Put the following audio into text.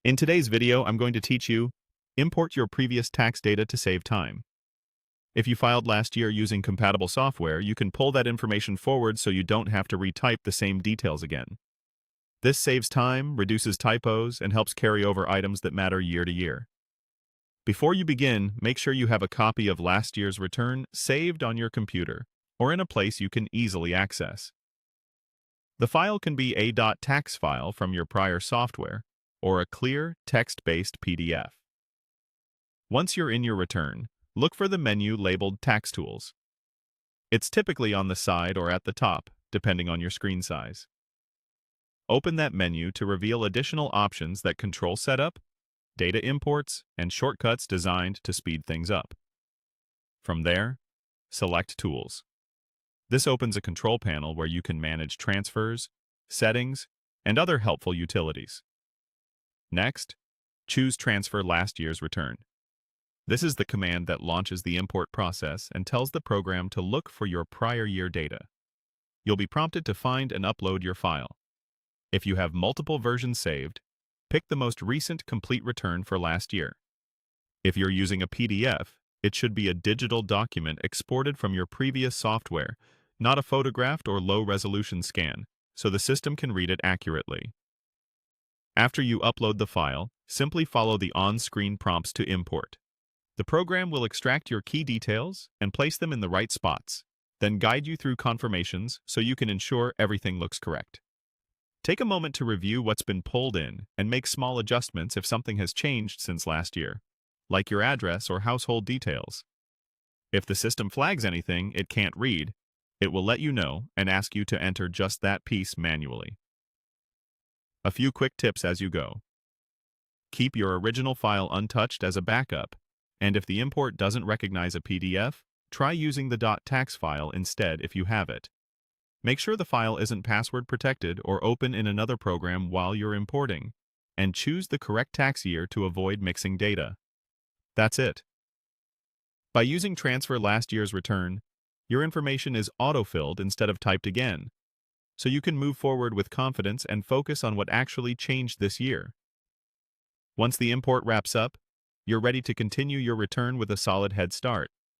In today's video, I'm going to teach you import your previous tax data to save time. If you filed last year using compatible software, you can pull that information forward so you don't have to retype the same details again. This saves time, reduces typos, and helps carry over items that matter year to year. Before you begin, make sure you have a copy of last year's return saved on your computer or in a place you can easily access. The file can be a .tax file from your prior software or a clear, text-based PDF. Once you're in your return, look for the menu labeled Tax Tools. It's typically on the side or at the top, depending on your screen size. Open that menu to reveal additional options that control setup, data imports, and shortcuts designed to speed things up. From there, select Tools. This opens a control panel where you can manage transfers, settings, and other helpful utilities. Next, choose Transfer Last Year's Return. This is the command that launches the import process and tells the program to look for your prior year data. You'll be prompted to find and upload your file. If you have multiple versions saved, pick the most recent complete return for last year. If you're using a PDF, it should be a digital document exported from your previous software, not a photographed or low-resolution scan, so the system can read it accurately. After you upload the file, simply follow the on-screen prompts to import. The program will extract your key details and place them in the right spots, then guide you through confirmations so you can ensure everything looks correct. Take a moment to review what's been pulled in and make small adjustments if something has changed since last year, like your address or household details. If the system flags anything it can't read, it will let you know and ask you to enter just that piece manually. A few quick tips as you go. Keep your original file untouched as a backup, and if the import doesn't recognize a PDF, try using the .tax file instead if you have it. Make sure the file isn't password protected or open in another program while you're importing, and choose the correct tax year to avoid mixing data. That's it. By using Transfer Last Year's Return, your information is auto-filled instead of typed again, so you can move forward with confidence and focus on what actually changed this year. Once the import wraps up, you're ready to continue your return with a solid head start.